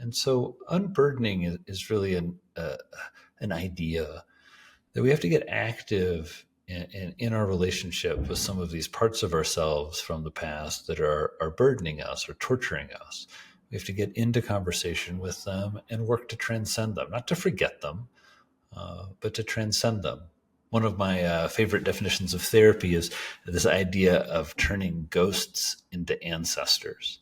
And so unburdening is really an idea that we have to get active in our relationship with some of these parts of ourselves from the past that are burdening us or torturing us. We have to get into conversation with them and work to transcend them, not to forget them, but to transcend them. One of my favorite definitions of therapy is this idea of turning ghosts into ancestors.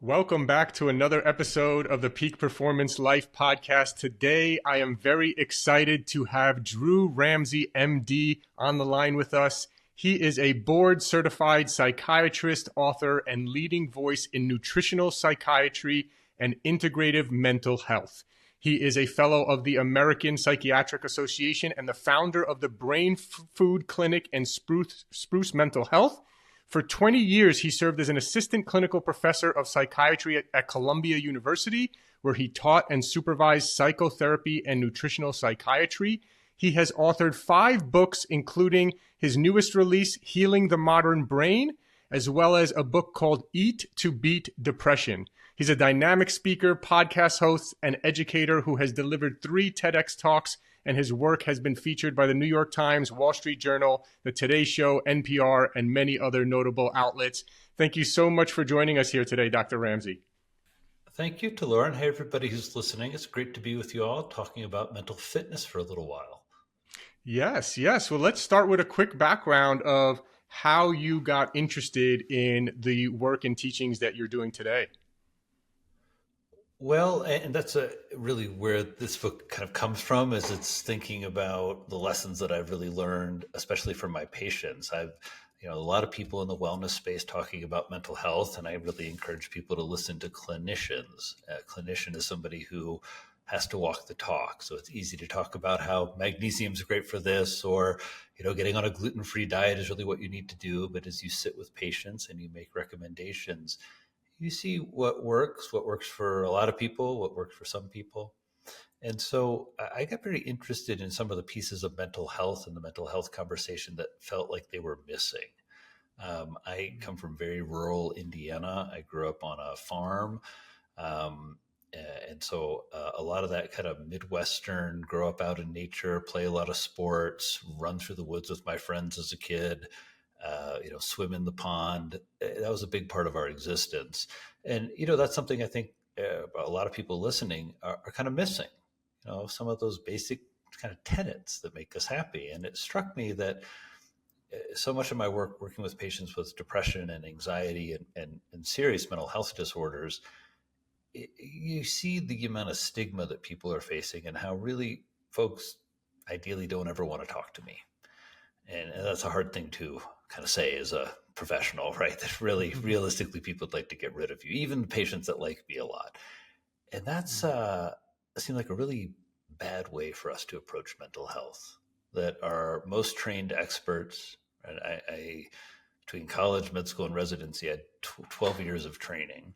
Welcome back to another episode of the Peak Performance Life podcast. Today, I am very excited to have Drew Ramsey, MD, on the line with us. He is a board-certified psychiatrist, author, and leading voice in nutritional psychiatry and integrative mental health. He is a fellow of the American Psychiatric Association and the founder of the Brain Food Clinic and Spruce Mental Health. For 20 years, he served as an assistant clinical professor of psychiatry at Columbia University, where he taught and supervised psychotherapy and nutritional psychiatry. He has authored 5 books, including his newest release, Healing the Modern Brain, as well as a book called Eat to Beat Depression. He's a dynamic speaker, podcast host, and educator who has delivered 3 TEDx talks, and his work has been featured by the New York Times, Wall Street Journal, The Today Show, NPR, and many other notable outlets. Thank you so much for joining us here today, Dr. Ramsey. Thank you to Lauren. Hey, everybody who's listening. It's great to be with you all talking about mental fitness for a little while. Yes. Well, let's start with a quick background of how you got interested in the work and teachings that you're doing today. Well, and that's really where this book kind of comes from, is it's thinking about the lessons that I've really learned, especially from my patients. I've, a lot of people in the wellness space talking about mental health, and I really encourage people to listen to clinicians. A clinician is somebody who has to walk the talk. So it's easy to talk about how magnesium is great for this, or, getting on a gluten-free diet is really what you need to do. But as you sit with patients and you make recommendations, you see what works for a lot of people, what works for some people. And so I got very interested in some of the pieces of mental health and the mental health conversation that felt like they were missing. I come from very rural Indiana. I grew up on a farm. And so a lot of that kind of Midwestern, grow up out in nature, play a lot of sports, run through the woods with my friends as a kid, swim in the pond. That was a big part of our existence. And, that's something I think a lot of people listening are kind of missing, some of those basic kind of tenets that make us happy. And it struck me that so much of my work working with patients with depression and anxiety and serious mental health disorders, you see the amount of stigma that people are facing and how really folks ideally don't ever want to talk to me. And that's a hard thing to kind of say as a professional, right? That really, realistically, people would like to get rid of you, even patients that like me a lot. And that's seemed like a really bad way for us to approach mental health. That our most trained experts, and I between college, med school, and residency, I had 12 years of training.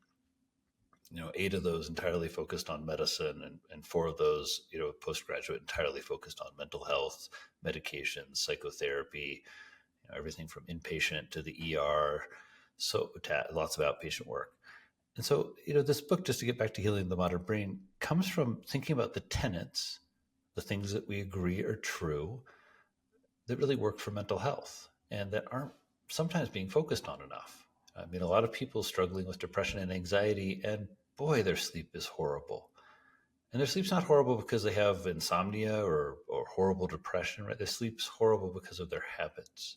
8 of those entirely focused on medicine, and 4 of those, postgraduate, entirely focused on mental health, medications, psychotherapy, everything from inpatient to the ER, so lots of outpatient work. And so, this book, just to get back to Healing the Modern Brain, comes from thinking about the tenets, the things that we agree are true, that really work for mental health and that aren't sometimes being focused on enough. I mean, a lot of people struggling with depression and anxiety, and boy, their sleep is horrible. And their sleep's not horrible because they have insomnia or horrible depression, right? Their sleep's horrible because of their habits,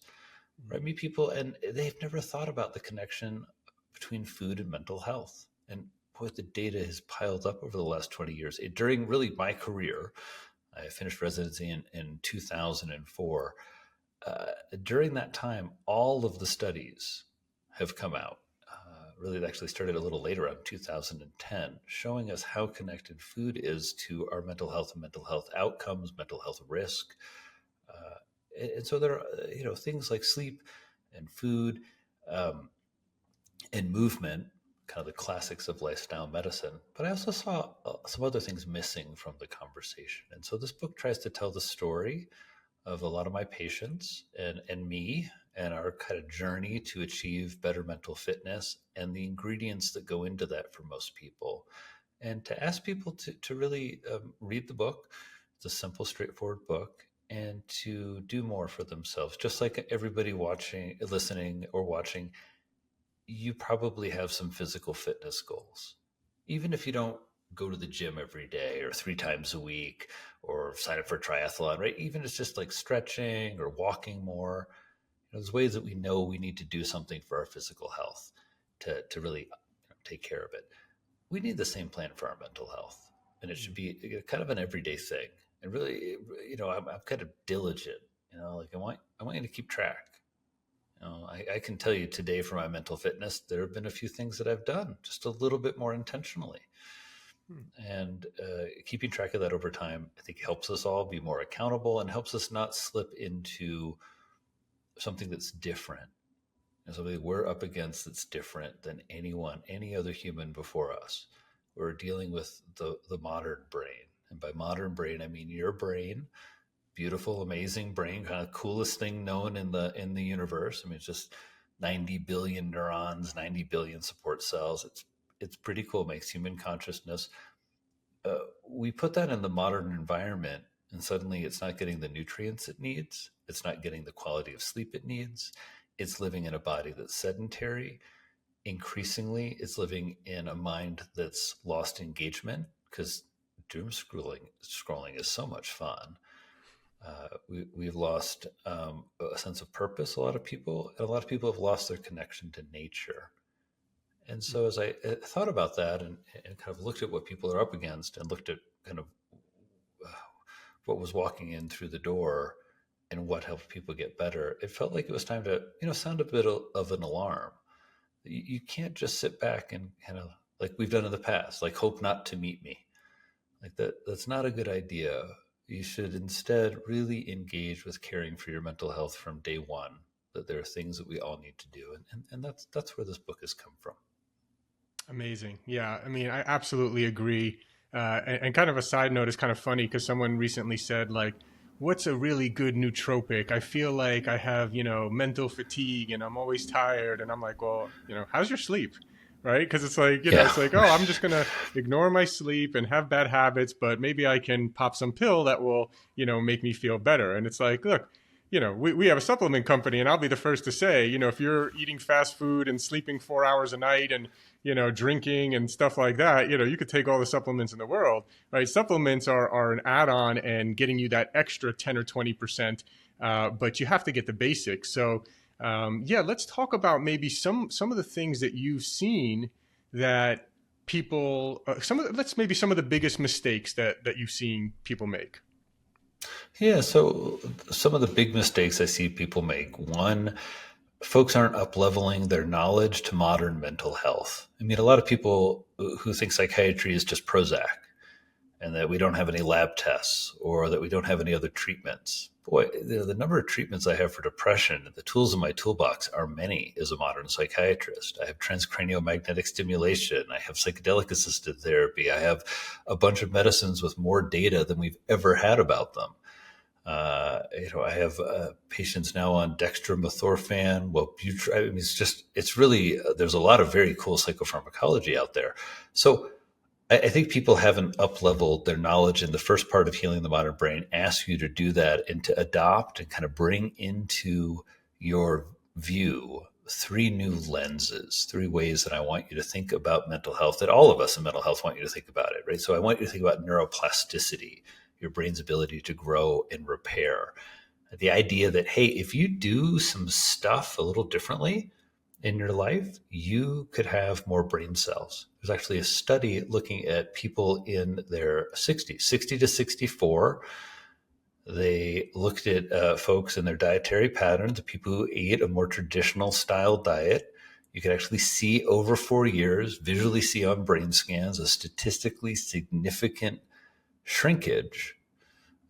right? Meet people, and they've never thought about the connection between food and mental health. And boy, the data has piled up over the last 20 years. During really my career, I finished residency in 2004. During that time, all of the studies have come out. Really, it actually started a little later, around 2010, showing us how connected food is to our mental health and mental health outcomes, mental health risk. And so there are, things like sleep and food and movement, kind of the classics of lifestyle medicine. But I also saw some other things missing from the conversation. And so this book tries to tell the story of a lot of my patients and me and our kind of journey to achieve better mental fitness and the ingredients that go into that for most people. And to ask people to really read the book. It's a simple, straightforward book, and to do more for themselves. Just like everybody watching, listening, or watching, you probably have some physical fitness goals. Even if you don't go to the gym every day or 3 times a week or sign up for a triathlon, right? Even if it's just like stretching or walking more, there's ways that we know we need to do something for our physical health to really take care of it. We need the same plan for our mental health, and it should be kind of an everyday thing. And really, I'm kind of diligent, like I want you to keep track. I can tell you today for my mental fitness, there have been a few things that I've done just a little bit more intentionally. And keeping track of that over time, I think helps us all be more accountable and helps us not slip into something that's different. And something we're up against that's different than any other human before us. We're dealing with the modern brain. And by modern brain, I mean your brain, beautiful, amazing brain, kind of coolest thing known in the universe. I mean, it's just 90 billion neurons, 90 billion support cells. It's pretty cool. It makes human consciousness. We put that in the modern environment, and suddenly it's not getting the nutrients it needs. It's not getting the quality of sleep it needs. It's living in a body that's sedentary. Increasingly, it's living in a mind that's lost engagement because doom scrolling is so much fun. We've lost a sense of purpose, a lot of people have lost their connection to nature. And so as I thought about that and kind of looked at what people are up against and looked at kind of what was walking in through the door and what helped people get better, it felt like it was time to, sound a bit of an alarm. You can't just sit back and kind of, like we've done in the past, like hope not to meet me. Like that's not a good idea. You should instead really engage with caring for your mental health from day one, that there are things that we all need to do. And that's where this book has come from. Amazing. Yeah. I mean, I absolutely agree. And kind of a side note is kind of funny because someone recently said, like, what's a really good nootropic? I feel like I have, mental fatigue and I'm always tired. And I'm like, well, how's your sleep? Right? Because it's like, it's like, oh, I'm just going to ignore my sleep and have bad habits, but maybe I can pop some pill that will, make me feel better. And it's like, look, we have a supplement company, and I'll be the first to say, if you're eating fast food and sleeping 4 hours a night and, drinking and stuff like that, you could take all the supplements in the world, right? Supplements are an add-on and getting you that extra 10 or 20%, but you have to get the basics. So, let's talk about maybe some of the things that you've seen that people, some of the biggest mistakes that you've seen people make. Yeah, so some of the big mistakes I see people make. One, folks aren't up-leveling their knowledge to modern mental health. I mean, a lot of people who think psychiatry is just Prozac and that we don't have any lab tests or that we don't have any other treatments. Boy, the number of treatments I have for depression and the tools in my toolbox are many as a modern psychiatrist. I have transcranial magnetic stimulation. I have psychedelic-assisted therapy. I have a bunch of medicines with more data than we've ever had about them. I have patients now on dextromethorphan, Wellbutrin. I mean, it's really, there's a lot of very cool psychopharmacology out there. So I think people haven't up-leveled their knowledge in the first part of Healing the Modern Brain, ask you to do that and to adopt and kind of bring into your view 3 new lenses, 3 ways that I want you to think about mental health, that all of us in mental health want you to think about it, right? So I want you to think about neuroplasticity, your brain's ability to grow and repair. The idea that, hey, if you do some stuff a little differently in your life, you could have more brain cells. There's actually a study looking at people in their 60s, 60 to 64. They looked at folks and their dietary patterns, the people who ate a more traditional style diet. You could actually see over 4 years, visually see on brain scans, a statistically significant shrinkage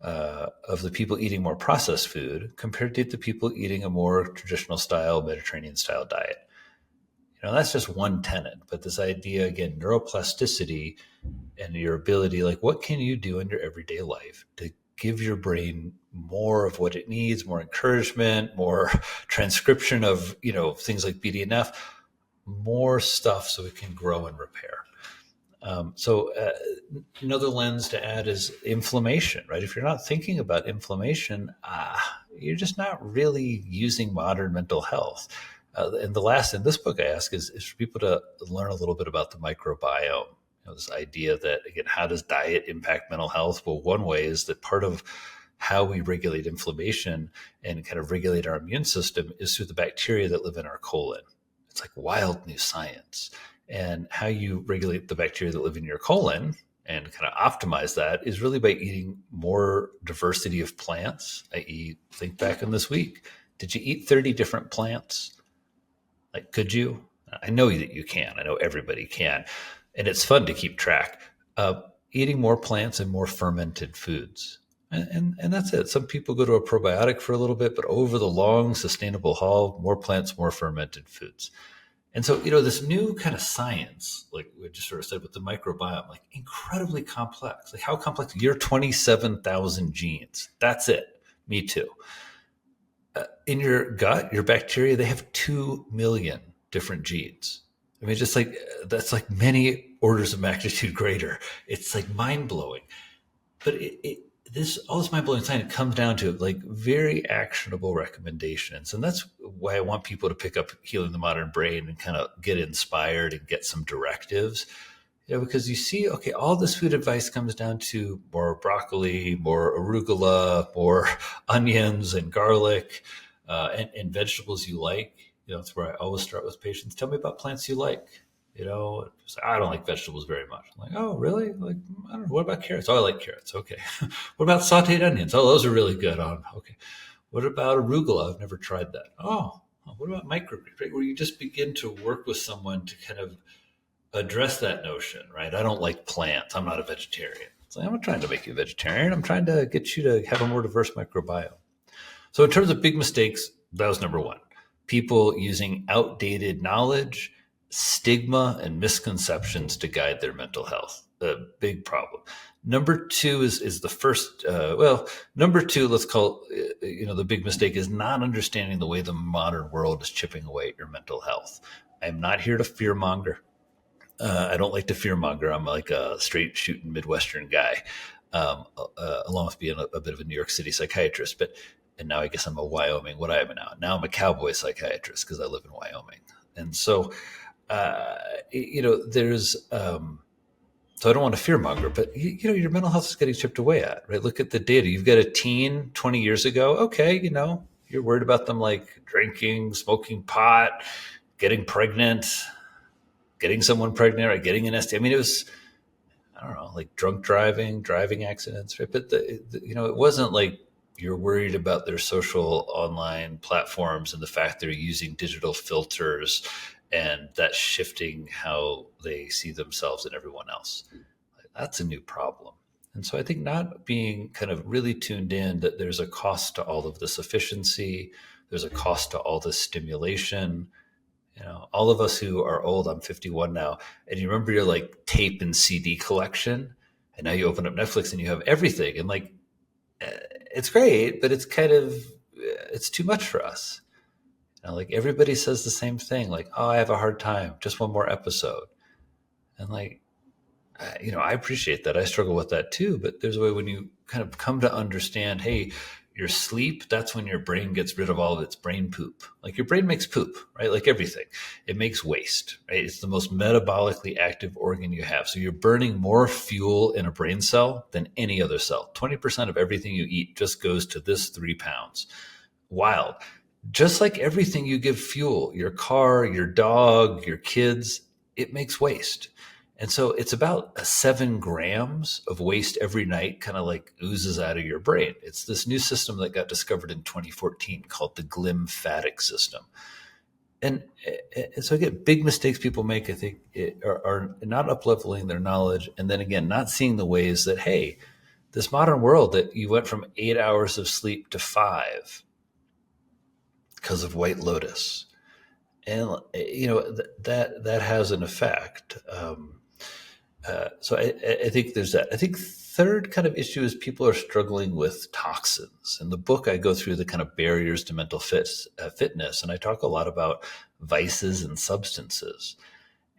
of the people eating more processed food compared to the people eating a more traditional style, Mediterranean style diet. That's just one tenet, but this idea, again, neuroplasticity and your ability, like what can you do in your everyday life to give your brain more of what it needs, more encouragement, more transcription of, things like BDNF, more stuff so it can grow and repair. So another lens to add is inflammation, right? If you're not thinking about inflammation, you're just not really using modern mental health. And the last in this book I ask is for people to learn a little bit about the microbiome. This idea that, again, how does diet impact mental health? Well, one way is that part of how we regulate inflammation and kind of regulate our immune system is through the bacteria that live in our colon. It's like wild new science. And how you regulate the bacteria that live in your colon and kind of optimize that is really by eating more diversity of plants, i.e., think back on this week. Did you eat 30 different plants? Like, could you? I know that you can. I know everybody can. And it's fun to keep track. Eating more plants and more fermented foods. And that's it. Some people go to a probiotic for a little bit, but over the long, sustainable haul, more plants, more fermented foods. And so, this new kind of science, like we just sort of said with the microbiome, like incredibly complex. Like, how complex? Your 27,000 genes. That's it. Me too. In your gut, your bacteria, they have 2 million different genes. I mean, just like that's like many orders of magnitude greater. It's like mind blowing. But all this mind blowing science comes down to like very actionable recommendations. And that's why I want people to pick up Healing the Modern Brain and kind of get inspired and get some directives. Because you see, okay, all this food advice comes down to more broccoli, more arugula, more onions and garlic, and vegetables you like. That's where I always start with patients. Tell me about plants you like. I don't like vegetables very much. I'm like, oh, really? Like, I don't know. What about carrots? Oh, I like carrots. Okay. What about sauteed onions? Oh, those are really good. Okay. What about arugula? I've never tried that. Oh, what about microgreens? Right? Where you just begin to work with someone to kind of address that notion, right? I don't like plants. I'm not a vegetarian. It's like, I'm not trying to make you a vegetarian. I'm trying to get you to have a more diverse microbiome. So in terms of big mistakes, that was number one. People using outdated knowledge, stigma, and misconceptions to guide their mental health. A big problem. Number two is the first, number two, let's call the big mistake is not understanding the way the modern world is chipping away at your mental health. I'm not here to fearmonger. I don't like to fearmonger. I'm like a straight shooting Midwestern guy, along with being a bit of a New York City psychiatrist. And now I guess I'm a Wyoming. What I am now? Now I'm a cowboy psychiatrist because I live in Wyoming. And so, there's, so I don't want to fearmonger, but your mental health is getting chipped away at, right? Look at the data. You've got a teen 20 years ago. Okay. You're worried about them like drinking, smoking pot, getting pregnant, getting someone pregnant, or getting an STI. I mean, it was, I don't know, like drunk driving accidents, right? But it wasn't like you're worried about their social online platforms and the fact they're using digital filters and that's shifting how they see themselves and everyone else. That's a new problem. And so I think not being kind of really tuned in that there's a cost to all of this efficiency, there's a cost to all this stimulation. All of us who are old, I'm 51 now, and you remember your like tape and CD collection, and now you open up Netflix and you have everything. And like, it's great, but it's too much for us. Like everybody says the same thing, like, oh, I have a hard time, just one more episode. And like, I appreciate that. I struggle with that too, but there's a way when you kind of come to understand, hey, your sleep, that's when your brain gets rid of all of its brain poop. Like your brain makes poop, right? Like everything. It makes waste, right? It's the most metabolically active organ you have. So you're burning more fuel in a brain cell than any other cell. 20% of everything you eat just goes to this 3 pounds. Wild. Just like everything you give fuel, your car, your dog, your kids, it makes waste. And so it's about 7 grams of waste every night kind of like oozes out of your brain. It's this new system that got discovered in 2014 called the glymphatic system. And so again, big mistakes people make, I think, are not up-leveling their knowledge. And then again, not seeing the ways that, hey, this modern world that you went from 8 hours of sleep to 5 because of White Lotus. And, that has an effect. So I think there's that. I think third kind of issue is people are struggling with toxins. In the book, I go through the kind of barriers to mental fitness, and I talk a lot about vices and substances.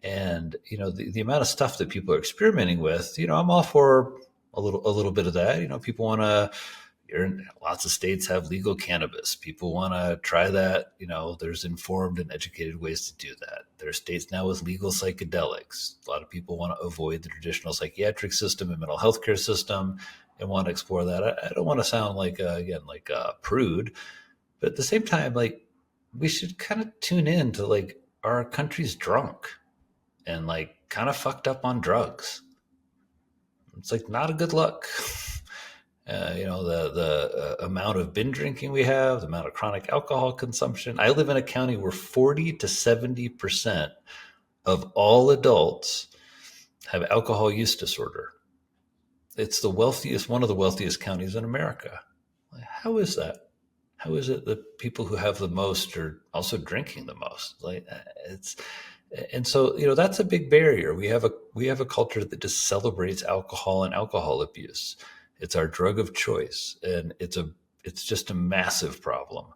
And the amount of stuff that people are experimenting with, I'm all for a little bit of that. People want to. Lots of states have legal cannabis. People want to try that. There's informed and educated ways to do that. There are states now with legal psychedelics. A lot of people want to avoid the traditional psychiatric system and mental health care system and want to explore that. I don't want to sound like a prude, but at the same time, like, we should kind of tune in to, like, our country's drunk and, like, kind of fucked up on drugs. It's like not a good look. The amount of binge drinking we have, the amount of chronic alcohol consumption. I live in a county where 40 to 70% of all adults have alcohol use disorder. It's one of the wealthiest counties in America. How is that? How is it that people who have the most are also drinking the most? And so that's a big barrier. We have a culture that just celebrates alcohol and alcohol abuse. It's our drug of choice, and it's just a massive problem.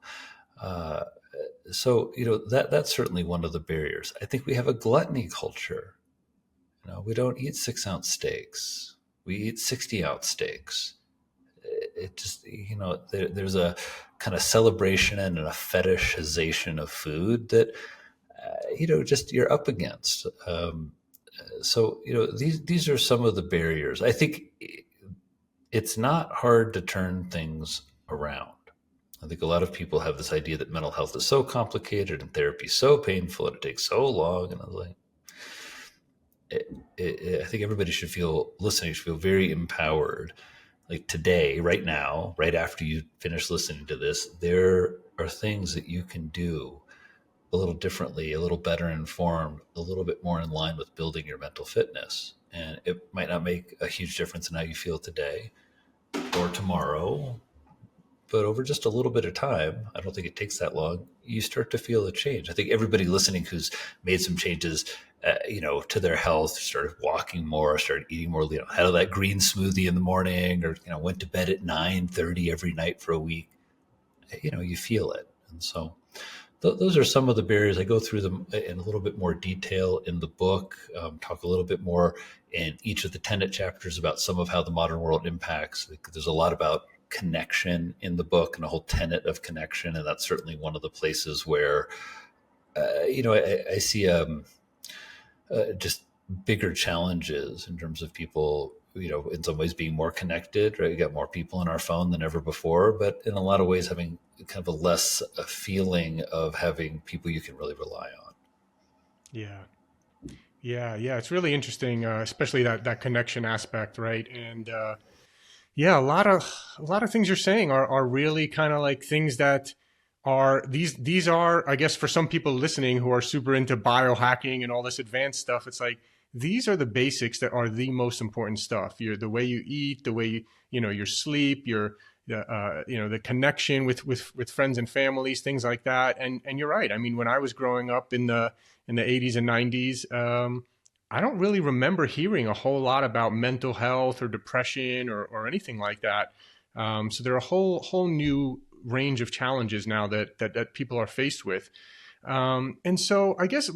So that's certainly one of the barriers. I think we have a gluttony culture. We don't eat 6-ounce steaks. We eat 60-ounce steaks. It just there's a kind of celebration and a fetishization of food that just you're up against. So these are some of the barriers. I think it's not hard to turn things around. I think a lot of people have this idea that mental health is so complicated and therapy so painful and it takes so long. And I was like, I think everybody should feel very empowered. Like today, right now, right after you finish listening to this, there are things that you can do a little differently, a little better informed, a little bit more in line with building your mental fitness. And it might not make a huge difference in how you feel today or tomorrow, but over just a little bit of time, I don't think it takes that long, you start to feel a change. I think everybody listening who's made some changes, to their health, started walking more, started eating more, had that green smoothie in the morning, or, went to bed at 9:30 every night for a week, you feel it. And so those are some of the barriers. I go through them in a little bit more detail in the book, talk a little bit more in each of the tenet chapters about some of how the modern world impacts. There's a lot about connection in the book and a whole tenet of connection. And that's certainly one of the places where, I see just bigger challenges in terms of people, in some ways being more connected, right? We got more people in our phone than ever before, but in a lot of ways having kind of a feeling of having people you can really rely on. Yeah. It's really interesting, especially that connection aspect, right? And a lot of things you're saying are really kind of like things that are these are, I guess, for some people listening who are super into biohacking and all this advanced stuff. It's like these are the basics that are the most important stuff. The way you eat, the way your sleep, the connection with friends and families, things like that. And you're right. I mean, when I was growing up in the 80s and 90s, I don't really remember hearing a whole lot about mental health or depression or anything like that. So there are a whole new range of challenges now that people are faced with. And so I guess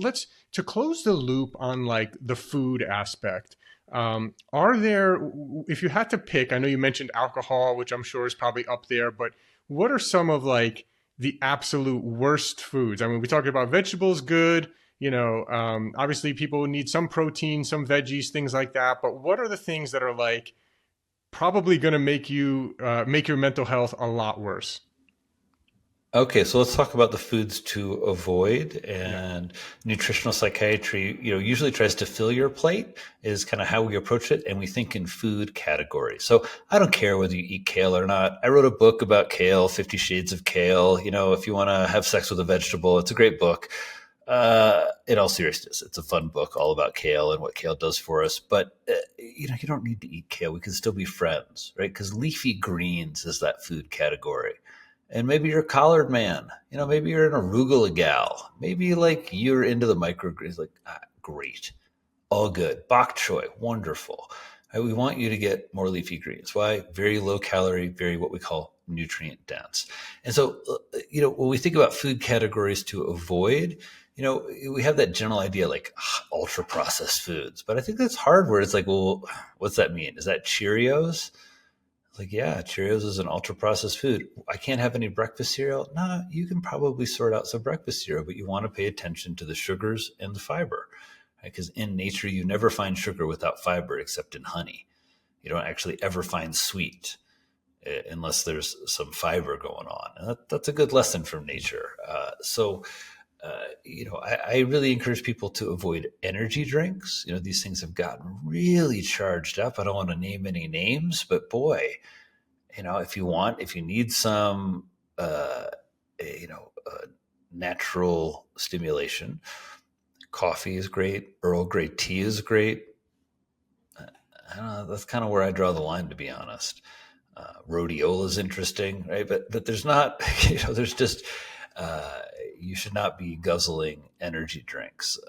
to close the loop on like the food aspect, are there, if you had to pick, I know you mentioned alcohol, which I'm sure is probably up there, but what are some of like the absolute worst foods? I mean, we talked about vegetables, good, obviously people need some protein, some veggies, things like that. But what are the things that are like probably going to make your mental health a lot worse? Okay, so let's talk about the foods to avoid. And nutritional psychiatry, usually tries to fill your plate is kind of how we approach it. And we think in food categories. So I don't care whether you eat kale or not. I wrote a book about kale, 50 Shades of Kale. If you want to have sex with a vegetable, it's a great book. In all seriousness, it's a fun book all about kale and what kale does for us. But, you don't need to eat kale. We can still be friends, right? Because leafy greens is that food category. And maybe you're a collared man, maybe you're an arugula gal, maybe like you're into the microgreens, like, great. all good. Bok choy, wonderful. Right, we want you to get more leafy greens. Why? Very low calorie, very what we call nutrient dense. And so, when we think about food categories to avoid, we have that general idea like ultra processed foods, but I think that's hard where it's like, well, what's that mean? Is that Cheerios? Like, yeah, Cheerios is an ultra processed food. I can't have any breakfast cereal. No, you can probably sort out some breakfast cereal, but you want to pay attention to the sugars and the fiber, right? Because in nature, you never find sugar without fiber except in honey. You don't actually ever find sweet unless there's some fiber going on. And that's a good lesson from nature. I really encourage people to avoid energy drinks. These things have gotten really charged up. I don't want to name any names, but boy, if you need some, natural stimulation, coffee is great. Earl Grey tea is great. I don't know, that's kind of where I draw the line, to be honest. Rhodiola is interesting, right? But there's not, there's just, you should not be guzzling energy drinks.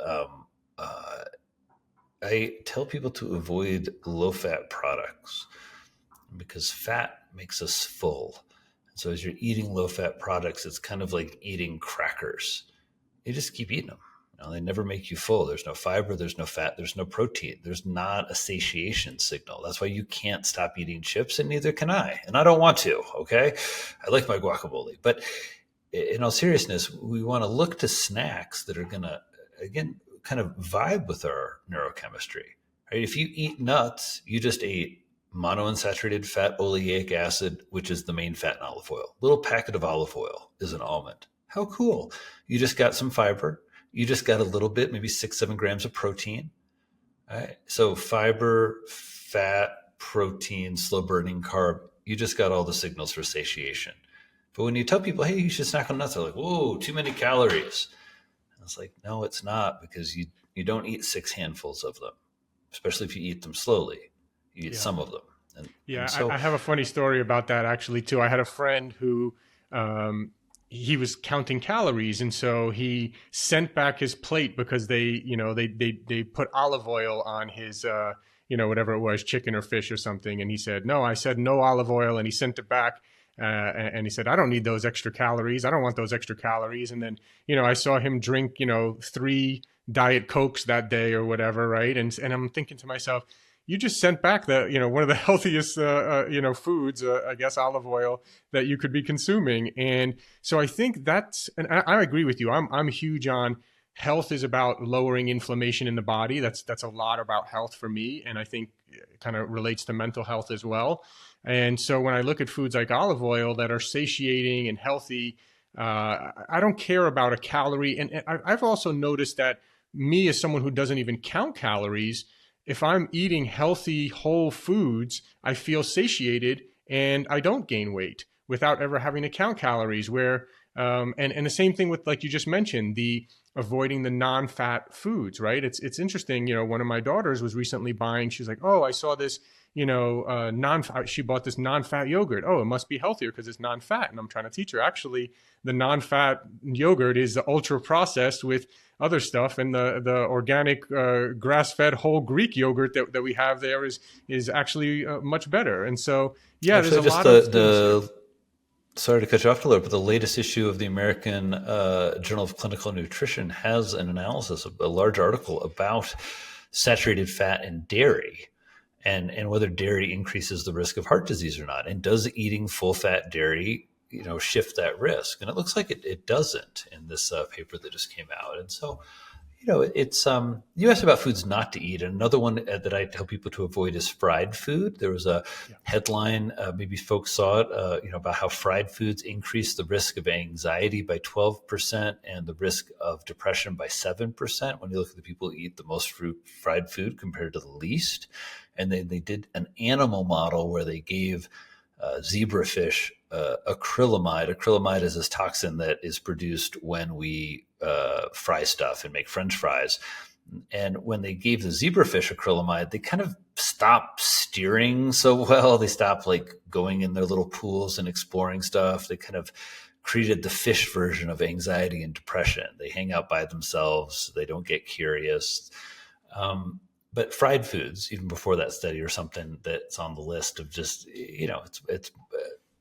I tell people to avoid low-fat products because fat makes us full. So as you're eating low-fat products, it's kind of like eating crackers. You just keep eating them. They never make you full. There's no fiber, there's no fat, there's no protein. There's not a satiation signal. That's why you can't stop eating chips, and neither can I. And I don't want to, okay? I like my guacamole. But in all seriousness, we want to look to snacks that are going to, again, kind of vibe with our neurochemistry. Right? If you eat nuts, you just ate monounsaturated fat oleic acid, which is the main fat in olive oil. Little packet of olive oil is an almond. How cool. You just got some fiber. You just got a little bit, maybe 6-7 grams of protein. All right? So fiber, fat, protein, slow burning carb, you just got all the signals for satiation. But when you tell people, hey, you should snack on nuts, they're like, whoa, too many calories. And it's like, no, it's not, because you don't eat 6 handfuls of them, especially if you eat them slowly. You eat some of them. I have a funny story about that actually too. I had a friend who he was counting calories, and so he sent back his plate because they put olive oil on his whatever it was, chicken or fish or something, and he said no. I said no olive oil, and he sent it back. And he said, I don't need those extra calories. I don't want those extra calories. And then, I saw him drink, 3 Diet Cokes that day or whatever. Right. And I'm thinking to myself, you just sent back one of the healthiest, foods, I guess, olive oil that you could be consuming. And so I think and I agree with you. I'm huge on health is about lowering inflammation in the body. That's a lot about health for me. And I think it kind of relates to mental health as well. And so when I look at foods like olive oil that are satiating and healthy, I don't care about a calorie. And I've also noticed that me, as someone who doesn't even count calories, if I'm eating healthy whole foods, I feel satiated and I don't gain weight without ever having to count calories. And the same thing with, like you just mentioned, the avoiding the non-fat foods, right? It's interesting. One of my daughters was recently buying, she's like, oh, I saw this, she bought this non-fat yogurt. Oh, it must be healthier because it's non-fat. And I'm trying to teach her, actually, the non-fat yogurt is the ultra processed with other stuff. And the organic grass-fed whole Greek yogurt that we have there is actually much better. And so, yeah, actually, there's a lot of sorry to cut you off a little, but the latest issue of the American Journal of Clinical Nutrition has an analysis, a large article about saturated fat and dairy, and whether dairy increases the risk of heart disease or not. And does eating full fat dairy, shift that risk? And it looks like it doesn't in this paper that just came out. And so, it's you asked about foods not to eat. And another one that I tell people to avoid is fried food. There was a headline, maybe folks saw it, about how fried foods increase the risk of anxiety by 12% and the risk of depression by 7% when you look at the people who eat the most fried food compared to the least. And they did an animal model where they gave zebrafish acrylamide. Acrylamide is this toxin that is produced when we fry stuff and make French fries. And when they gave the zebrafish acrylamide, they kind of stopped steering so well. They stopped going in their little pools and exploring stuff. They kind of created the fish version of anxiety and depression. They hang out by themselves. They don't get curious. But fried foods, even before that study, or something that's on the list of just, it's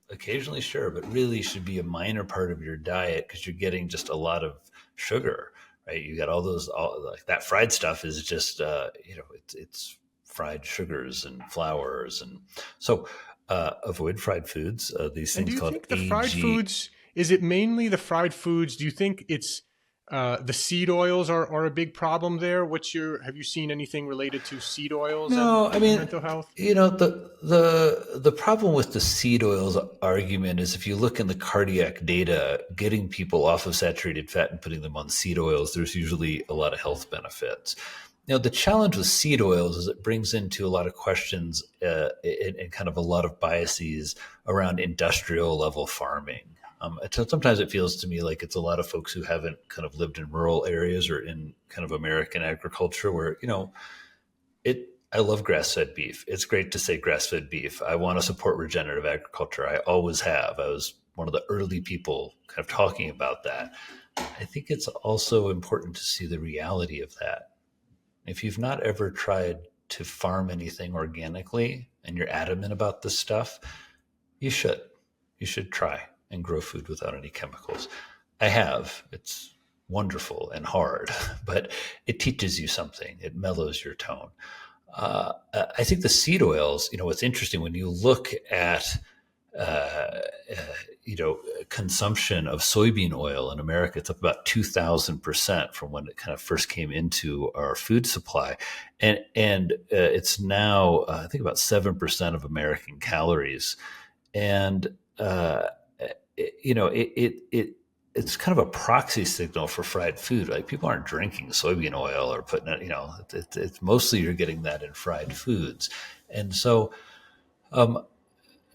occasionally, sure, but really should be a minor part of your diet, because you're getting just a lot of sugar, right? You got like that fried stuff is just, it's fried sugars and flours. And so avoid fried foods, these And do things you called think the fried AG. foods, is it mainly the fried foods? Do you think it's the seed oils are a big problem there? Have you seen anything related to seed oils No, I and mean, mental health? the problem with the seed oils argument is, if you look in the cardiac data, getting people off of saturated fat and putting them on seed oils, there's usually a lot of health benefits. Now, the challenge with seed oils is it brings into a lot of questions, and kind of a lot of biases around industrial level farming. Sometimes it feels to me like it's a lot of folks who haven't kind of lived in rural areas or in kind of American agriculture, where, I love grass-fed beef. It's great to say grass-fed beef. I want to support regenerative agriculture. I always have. I was one of the early people kind of talking about that. I think it's also important to see the reality of that. If you've not ever tried to farm anything organically and you're adamant about this stuff, you should. You should try and grow food without any chemicals. I have. It's wonderful and hard, but it teaches you something. It mellows your tone. I think the seed oils, what's interesting when you look at, uh, consumption of soybean oil in America, it's up about 2,000% from when it kind of first came into our food supply. And it's now, I think, about 7% of American calories. And, it's kind of a proxy signal for fried food. Like, people aren't drinking soybean oil or putting it, it's mostly you're getting that in fried foods. And um,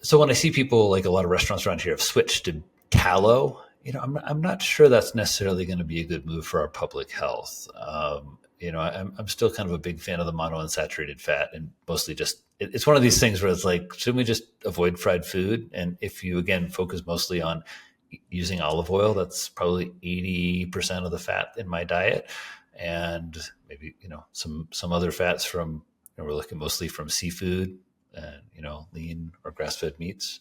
so when I see people, like a lot of restaurants around here have switched to tallow, I'm not sure that's necessarily going to be a good move for our public health. I'm still kind of a big fan of the monounsaturated fat, and mostly just, it's one of these things where it's like, shouldn't we just avoid fried food? And if you, again, focus mostly on using olive oil, that's probably 80% of the fat in my diet. And maybe, some other fats from, we're looking mostly from seafood and, lean or grass-fed meats.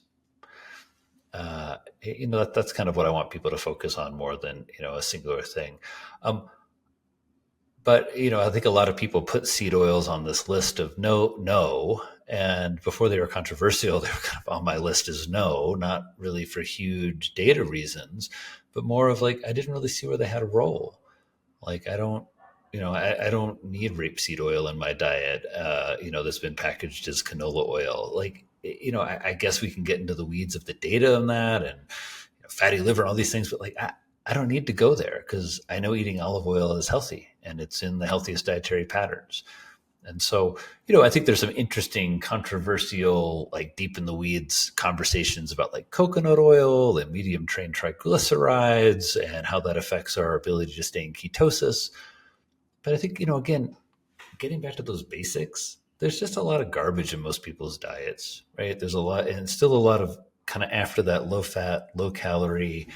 That's kind of what I want people to focus on more than, a singular thing. But, I think a lot of people put seed oils on this list of no. And before they were controversial, they were kind of on my list as no, not really for huge data reasons, but more of like, I didn't really see where they had a role. Like, I don't need rapeseed oil in my diet, that's been packaged as canola oil. Like, I guess we can get into the weeds of the data on that, and fatty liver and all these things, but like, I don't need to go there, because I know eating olive oil is healthy and it's in the healthiest dietary patterns. And so, I think there's some interesting, controversial, like deep in the weeds conversations about like coconut oil and medium chain triglycerides and how that affects our ability to stay in ketosis. But I think, again, getting back to those basics, there's just a lot of garbage in most people's diets, right? There's a lot, and still a lot of kind of after that low fat, low calorie,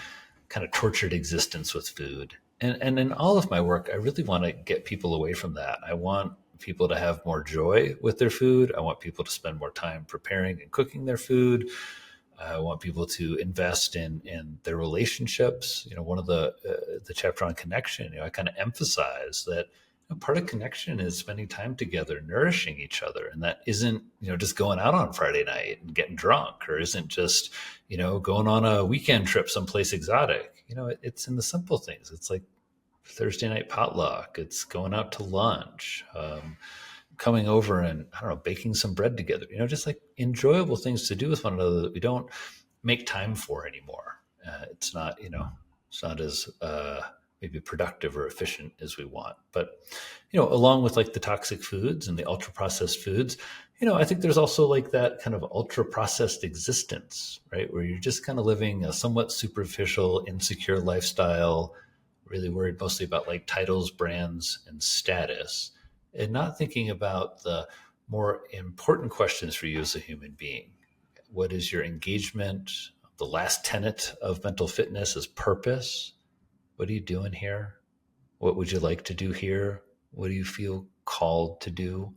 kind of tortured existence with food. And in all of my work, I really want to get people away from that. I want people to have more joy with their food. I want people to spend more time preparing and cooking their food. I want people to invest in their relationships. One of the chapter on connection, I kind of emphasize that part of connection is spending time together, nourishing each other. And that isn't, just going out on Friday night and getting drunk, or isn't just, going on a weekend trip someplace exotic. It's in the simple things. It's like Thursday night potluck. It's going out to lunch, coming over and, I don't know, baking some bread together, just like enjoyable things to do with one another that we don't make time for anymore. It's not, it's not as, maybe productive or efficient as we want. But, along with like the toxic foods and the ultra processed foods, I think there's also like that kind of ultra processed existence, right? Where you're just kind of living a somewhat superficial, insecure lifestyle, really worried mostly about like titles, brands, and status, and not thinking about the more important questions for you as a human being. What is your engagement? The last tenet of mental fitness is purpose. What are you doing here? What would you like to do here? What do you feel called to do?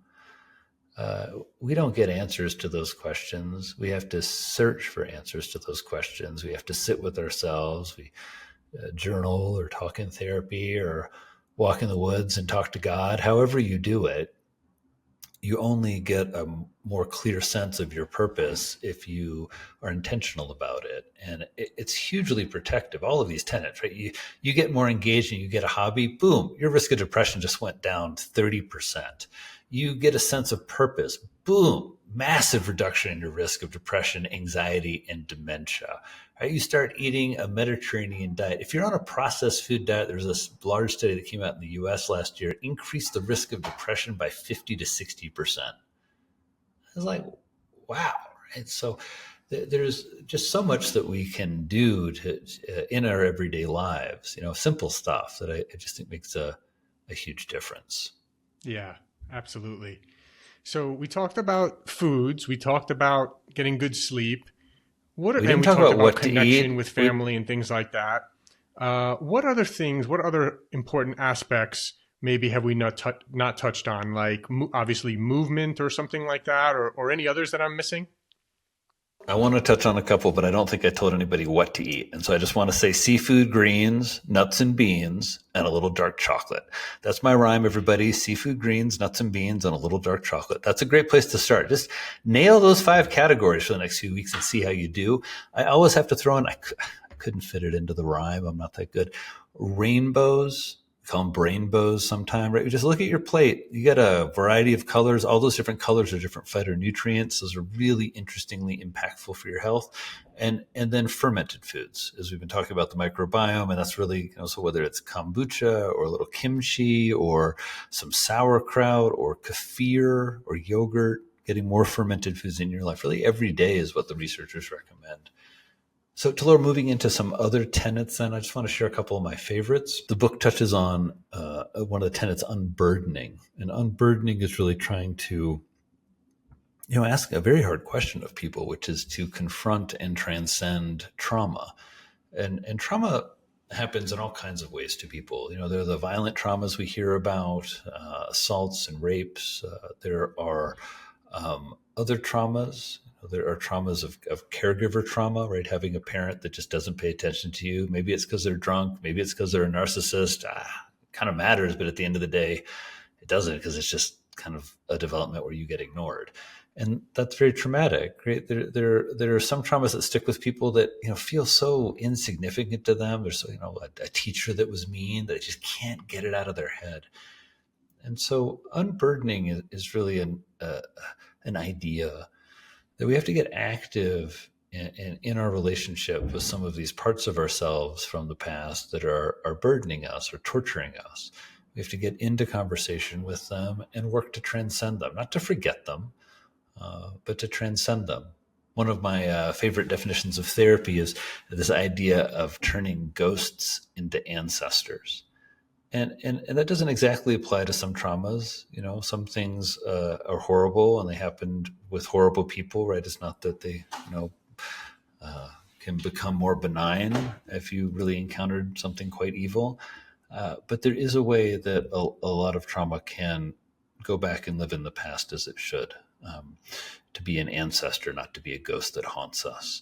We don't get answers to those questions. We have to search for answers to those questions. We have to sit with ourselves. We journal or talk in therapy or walk in the woods and talk to God. However you do it, you only get a more clear sense of your purpose if you are intentional about it. And it's hugely protective. All of these tenets, right? You get more engaged and you get a hobby, boom, your risk of depression just went down 30%. You get a sense of purpose, boom, massive reduction in your risk of depression, anxiety, and dementia. Right? You start eating a Mediterranean diet. If you're on a processed food diet, there's this large study that came out in the US last year, increased the risk of depression by 50 to 60%. It's like, wow. Right? So there's just so much that we can do in our everyday lives, simple stuff that I just think makes a huge difference. Yeah, absolutely. So we talked about foods. We talked about getting good sleep. We And didn't we talk talked about about what to connection eat. with family and things like that. What other important aspects maybe have we not touched on? Like obviously movement or something like that, or any others that I'm missing? I want to touch on a couple, but I don't think I told anybody what to eat. And so I just want to say seafood, greens, nuts and beans, and a little dark chocolate. That's my rhyme, everybody. Seafood, greens, nuts and beans, and a little dark chocolate. That's a great place to start. Just nail those 5 categories for the next few weeks and see how you do. I always have to throw in, I couldn't fit it into the rhyme. I'm not that good. Rainbows. Call them brainbows sometime, right? You just look at your plate. You got a variety of colors. All those different colors are different phytonutrients. Those are really interestingly impactful for your health. And then fermented foods, as we've been talking about the microbiome, and that's really, so whether it's kombucha or a little kimchi or some sauerkraut or kefir or yogurt, getting more fermented foods in your life really every day is what the researchers recommend. So, Talor, moving into some other tenets, then I just want to share a couple of my favorites. The book touches on one of the tenets, unburdening. And unburdening is really trying to, ask a very hard question of people, which is to confront and transcend trauma. And trauma happens in all kinds of ways to people. There are the violent traumas we hear about, assaults and rapes. There are other traumas. There are traumas of caregiver trauma, right? Having a parent that just doesn't pay attention to you. Maybe it's because they're drunk. Maybe it's because they're a narcissist. Kind of matters, but at the end of the day, it doesn't, because it's just kind of a development where you get ignored. And that's very traumatic, right? There are some traumas that stick with people that, feel so insignificant to them. There's, a teacher that was mean that they just can't get it out of their head. And so unburdening is really an idea that we have to get active in our relationship with some of these parts of ourselves from the past that are burdening us or torturing us. We have to get into conversation with them and work to transcend them, not to forget them, but to transcend them. One of my favorite definitions of therapy is this idea of turning ghosts into ancestors. And that doesn't exactly apply to some traumas. Some things are horrible and they happened with horrible people, right? It's not that they, can become more benign if you really encountered something quite evil. But there is a way that a lot of trauma can go back and live in the past as it should, to be an ancestor, not to be a ghost that haunts us.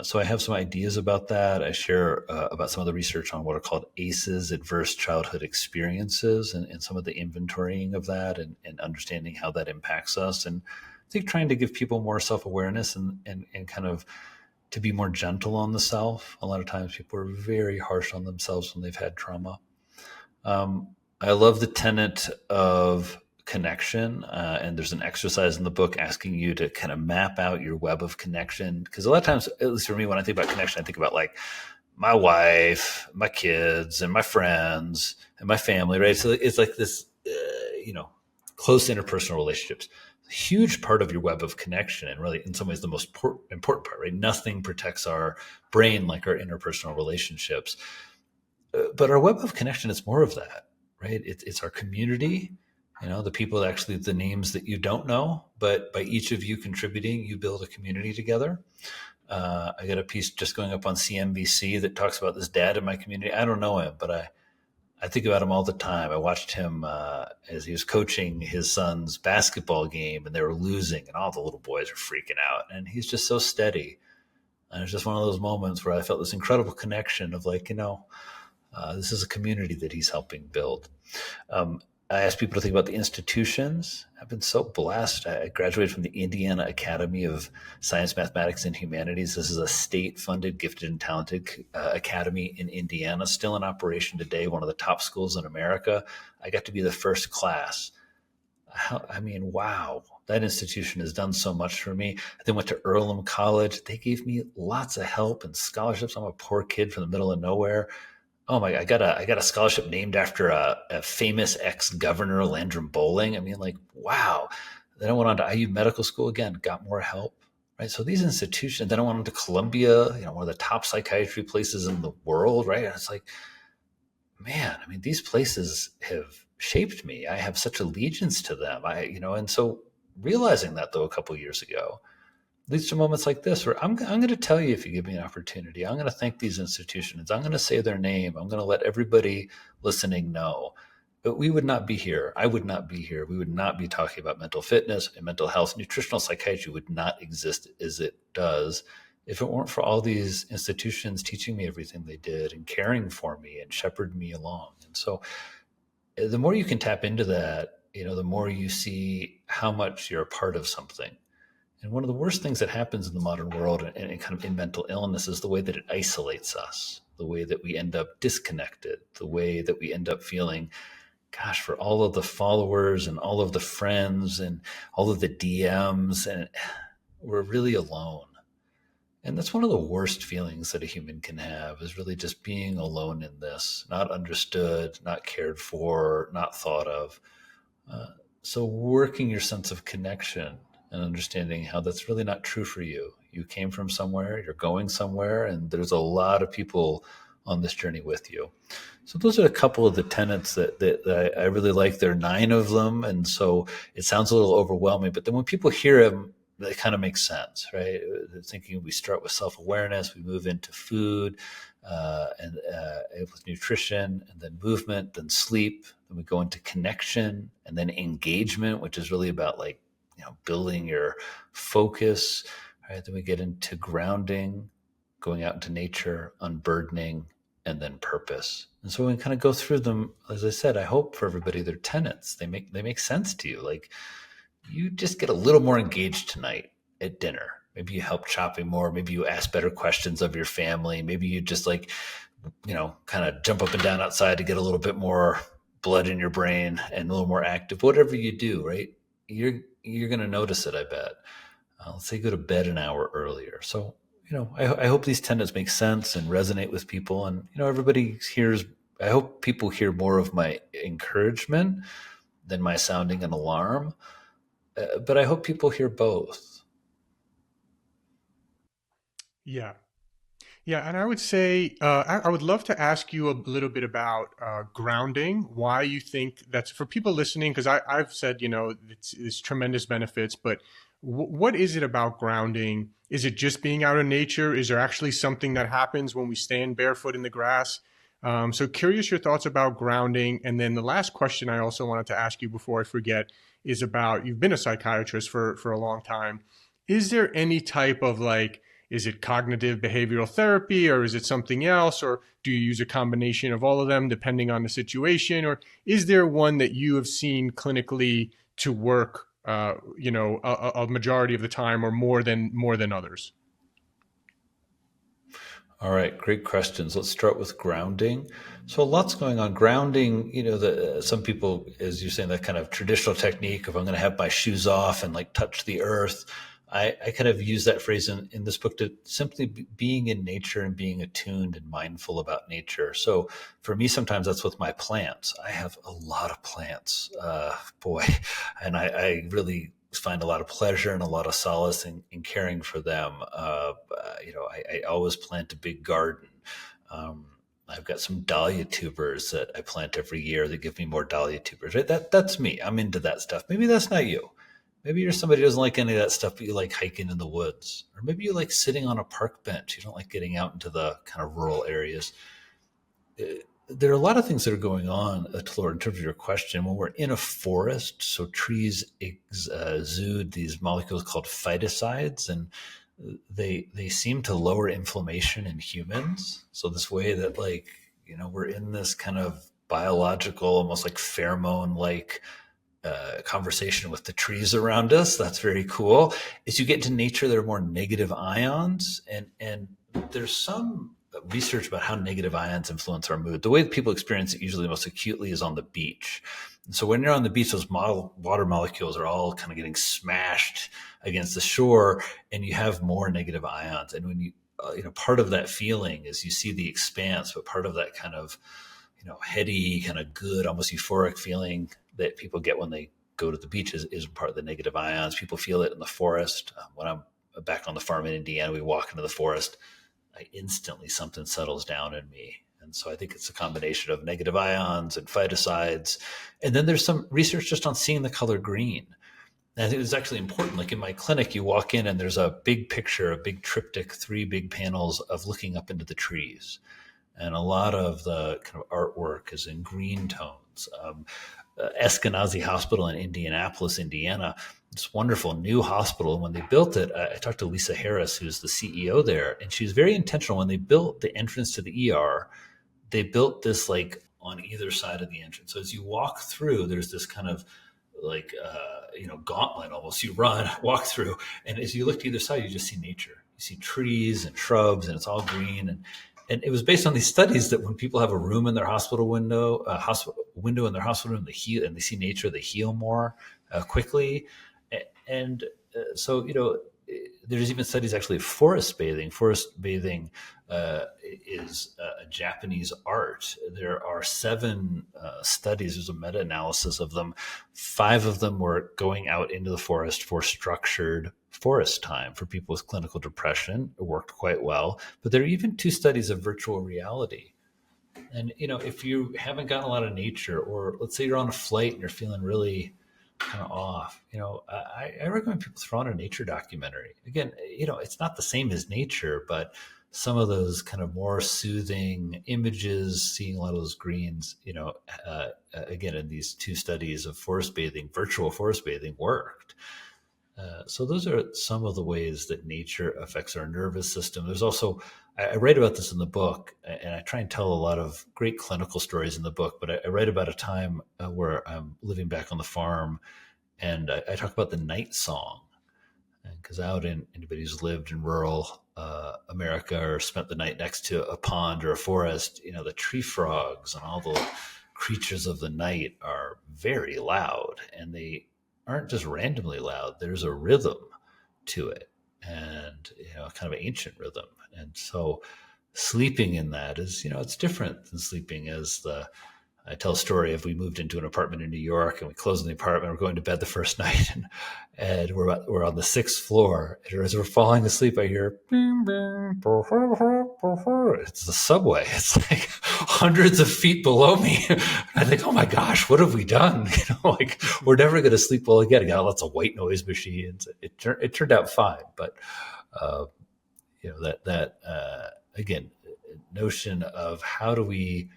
So I have some ideas about that. I share about some of the research on what are called ACEs, adverse childhood experiences, and some of the inventorying of that and understanding how that impacts us. And I think trying to give people more self-awareness and kind of to be more gentle on the self. A lot of times people are very harsh on themselves when they've had trauma. I love the tenet of connection. And there's an exercise in the book asking you to kind of map out your web of connection. Because a lot of times, at least for me, when I think about connection, I think about like my wife, my kids, and my friends, and my family, right? So it's like this, close interpersonal relationships. A huge part of your web of connection, and really in some ways the most important part, right? Nothing protects our brain like our interpersonal relationships. But our web of connection is more of that, right? It's our community, the people, actually the names that you don't know, but by each of you contributing, you build a community together. I got a piece just going up on CNBC that talks about this dad in my community. I don't know him, but I think about him all the time. I watched him as he was coaching his son's basketball game, and they were losing, and all the little boys are freaking out. And he's just so steady. And it's just one of those moments where I felt this incredible connection of like, this is a community that he's helping build. I ask people to think about the institutions. I've been so blessed. I graduated from the Indiana Academy of Science, Mathematics, and Humanities. This is a state-funded, gifted, and talented academy in Indiana, still in operation today, one of the top schools in America. I got to be the first class. Wow, that institution has done so much for me. I then went to Earlham College. They gave me lots of help and scholarships. I'm a poor kid from the middle of nowhere. Oh my! I got a scholarship named after a famous ex-governor, Landrum Bowling. Wow. Then I went on to IU Medical School again, got more help, right? So these institutions. Then I went on to Columbia, one of the top psychiatry places in the world, right? And it's like, man, these places have shaped me. I have such allegiance to them. And so realizing that though a couple of years ago, leads to moments like this where I'm going to tell you if you give me an opportunity. I'm going to thank these institutions. I'm going to say their name. I'm going to let everybody listening know. But we would not be here. I would not be here. We would not be talking about mental fitness and mental health. Nutritional psychiatry would not exist as it does if it weren't for all these institutions teaching me everything they did and caring for me and shepherding me along. And so the more you can tap into that, the more you see how much you're a part of something. And one of the worst things that happens in the modern world and kind of in mental illness is the way that it isolates us, the way that we end up disconnected, the way that we end up feeling, gosh, for all of the followers and all of the friends and all of the DMs, and we're really alone. And that's one of the worst feelings that a human can have, is really just being alone in this, not understood, not cared for, not thought of. So working your sense of connection and understanding how that's really not true for you. You came from somewhere, you're going somewhere, and there's a lot of people on this journey with you. So those are a couple of the tenets that I really like. There are 9 of them, and so it sounds a little overwhelming, but then when people hear them, they kind of make sense, right? They're thinking we start with self-awareness, we move into food, and with nutrition, and then movement, then sleep, then we go into connection, and then engagement, which is really about building your focus, right? Then we get into grounding, going out into nature, unburdening, and then purpose. And so we kind of go through them. As I said, I hope for everybody, they're tenets. They make sense to you. Like, you just get a little more engaged tonight at dinner. Maybe you help chopping more. Maybe you ask better questions of your family. Maybe you just kind of jump up and down outside to get a little bit more blood in your brain and a little more active. Whatever you do, right? You're going to notice it, I bet. Let's say go to bed an hour earlier. So, I hope these tenets make sense and resonate with people. And, I hope people hear more of my encouragement than my sounding an alarm. But I hope people hear both. Yeah. Yeah, and I would say I would love to ask you a little bit about grounding. Why you think that's for people listening? Because I've said it's tremendous benefits, but what is it about grounding? Is it just being out in nature? Is there actually something that happens when we stand barefoot in the grass? So curious your thoughts about grounding. And then the last question I also wanted to ask you before I forget is about, you've been a psychiatrist for a long time. Is there any type of is it cognitive behavioral therapy, or is it something else? Or do you use a combination of all of them depending on the situation? Or is there one that you have seen clinically to work, a majority of the time, or more than others? All right, great questions. Let's start with grounding. So lots going on. Grounding, some people, as you're saying, that kind of traditional technique of I'm going to have my shoes off and touch the earth. I kind of use that phrase in this book to simply being in nature and being attuned and mindful about nature. So for me, sometimes that's with my plants. I have a lot of plants, and I really find a lot of pleasure and a lot of solace in caring for them. I always plant a big garden. I've got some dahlia tubers that I plant every year that give me more dahlia tubers. Right? That's me. I'm into that stuff. Maybe that's not you. Maybe you're somebody who doesn't like any of that stuff, but you like hiking in the woods. Or maybe you like sitting on a park bench. You don't like getting out into the kind of rural areas. there are a lot of things that are going on, Laura, in terms of your question. When we're in a forest, so trees exude these molecules called phytocides, and they seem to lower inflammation in humans. So this way that, like, we're in this kind of biological, almost like pheromone like conversation with the trees around us. That's very cool. As you get into nature, there are more negative ions, and there's some research about how negative ions influence our mood. The way that people experience it usually most acutely is on the beach. And so when you're on the beach, those water molecules are all kind of getting smashed against the shore, and you have more negative ions. And when part of that feeling is you see the expanse, but part of that kind of heady, kind of good, almost euphoric feeling that people get when they go to the beach is part of the negative ions. People feel it in the forest. When I'm back on the farm in Indiana, we walk into the forest, instantly something settles down in me. And so I think it's a combination of negative ions and phytocides. And then there's some research just on seeing the color green. And I think it's actually important. Like in my clinic, you walk in and there's a big picture, a big triptych, 3 big panels of looking up into the trees. And a lot of the kind of artwork is in green tones. Eskenazi Hospital in Indianapolis, Indiana, this wonderful new hospital. And when they built it, I talked to Lisa Harris, who's the CEO there, and she was very intentional. When they built the entrance to the ER, they built this like on either side of the entrance. So as you walk through, there's this kind of like, gauntlet almost. You run, walk through, and as you look to either side, you just see nature. You see trees and shrubs, and it's all green. And it was based on these studies that when people have a room in their hospital window, window in their hospital room, they heal, and they see nature, they heal more quickly. And so, there's even studies actually of forest bathing. Forest bathing is a Japanese art. There are 7 studies. There's a meta-analysis of them. 5 of them were going out into the forest for structured forest time for people with clinical depression. It worked quite well. But there are even 2 studies of virtual reality. And, if you haven't gotten a lot of nature, or let's say you're on a flight and you're feeling really kind of off, I recommend people throw on a nature documentary. Again, it's not the same as nature, but some of those kind of more soothing images, seeing a lot of those greens, again, in these 2 studies of forest bathing, virtual forest bathing worked. So those are some of the ways that nature affects our nervous system. There's also, I write about this in the book, and I try and tell a lot of great clinical stories in the book, but I write about a time where I'm living back on the farm, and I talk about the night song. Because anybody who's lived in rural America or spent the night next to a pond or a forest, the tree frogs and all the creatures of the night are very loud, and they aren't just randomly loud. There's a rhythm to it, and kind of an ancient rhythm. And so sleeping in that is, it's different than sleeping as I tell a story of we moved into an apartment in New York, and we closed in the apartment. We're going to bed the first night, and we're on the 6th floor. And as we're falling asleep, I hear bing, bing, it's the subway. It's like hundreds of feet below me. I think, oh my gosh, what have we done? Like we're never going to sleep well again. I got lots of white noise machines. It turned out fine, but again, notion of how do we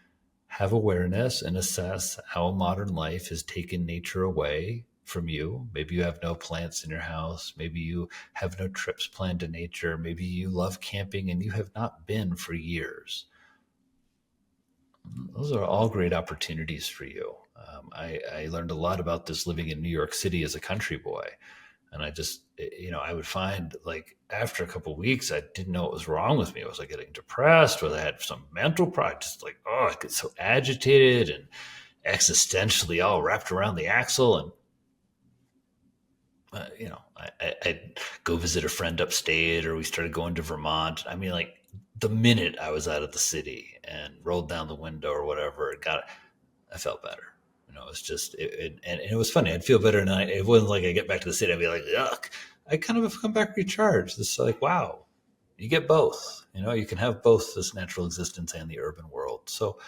have awareness and assess how modern life has taken nature away from you. Maybe you have no plants in your house. Maybe you have no trips planned to nature. Maybe you love camping and you have not been for years. Those are all great opportunities for you. I learned a lot about this living in New York City as a country boy. And I just, I would find like after a couple of weeks, I didn't know what was wrong with me. Was I getting depressed? Was I had some mental problem? Just like, I get so agitated and existentially all wrapped around the axle. And, I'd go visit a friend upstate, or we started going to Vermont. I mean, like the minute I was out of the city and rolled down the window or whatever, I felt better. It's just, and it was funny. I'd feel better, and it wasn't like I get back to the city, I'd be like, yuck. I kind of have come back recharged. It's like, wow, you get both. You can have both this natural existence and the urban world. So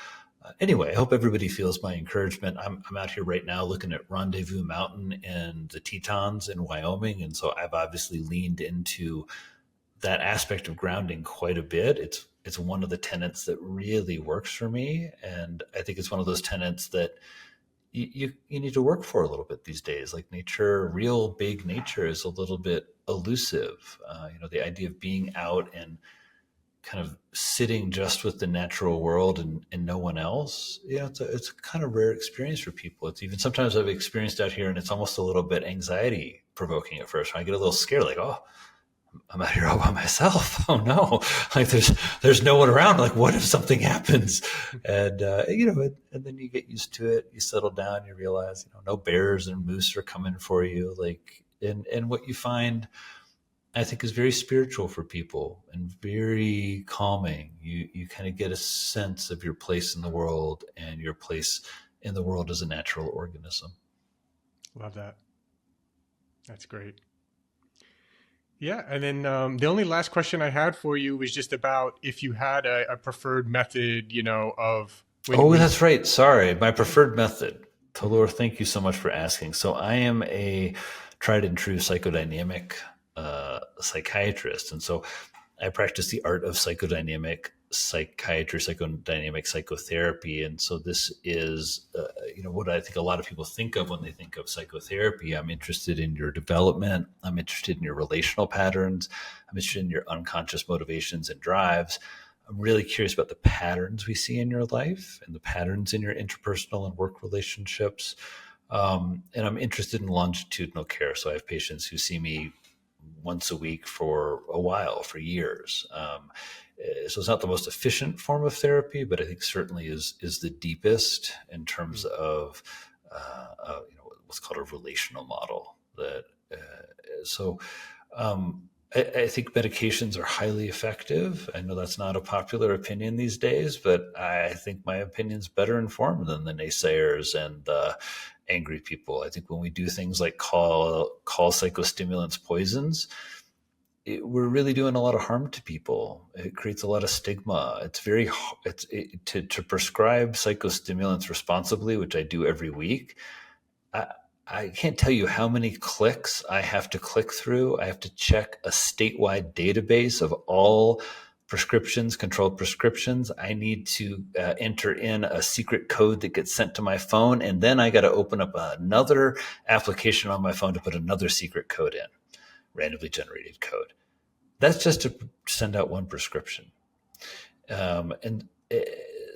anyway, I hope everybody feels my encouragement. I'm out here right now looking at Rendezvous Mountain and the Tetons in Wyoming, and so I've obviously leaned into that aspect of grounding quite a bit. It's it's one of the tenets that really works for me. And I think it's one of those tenets that you need to work for a little bit these days. Like nature, real big nature is a little bit elusive. The idea of being out and kind of sitting just with the natural world and no one else, it's a kind of rare experience for people. It's even sometimes I've experienced out here and it's almost a little bit anxiety provoking at first. When I get a little scared, like, oh, I'm out here all by myself. Oh no, like there's no one around. Like, what if something happens? And and then you get used to it. You settle down. You realize, no bears and moose are coming for you. Like, and what you find, I think, is very spiritual for people and very calming. You kind of get a sense of your place in the world and your place in the world as a natural organism. Love that. That's great. Yeah. And then the only last question I had for you was just about if you had a preferred method, of. That's right. Sorry. My preferred method. Talor, thank you so much for asking. So I am a tried and true psychodynamic psychiatrist. And so I practice the art of psychodynamic psychiatry, psychodynamic psychotherapy. And so this is, what I think a lot of people think of when they think of psychotherapy. I'm interested in your development. I'm interested in your relational patterns. I'm interested in your unconscious motivations and drives. I'm really curious about the patterns we see in your life and the patterns in your interpersonal and work relationships. And I'm interested in longitudinal care. So I have patients who see me once a week for a while, for years. So it's not the most efficient form of therapy, but I think certainly is the deepest in terms of what's called a relational model. I think medications are highly effective. I know that's not a popular opinion these days, but I think my opinion's better informed than the naysayers and the angry people. I think when we do things like call psychostimulants poisons, we're really doing a lot of harm to people. It creates a lot of stigma. It's to prescribe psychostimulants responsibly, which I do every week. I can't tell you how many clicks I have to click through. I have to check a statewide database of all prescriptions, controlled prescriptions. I need to enter in a secret code that gets sent to my phone. And then I got to open up another application on my phone to put another secret code in, randomly generated code. That's just to send out one prescription.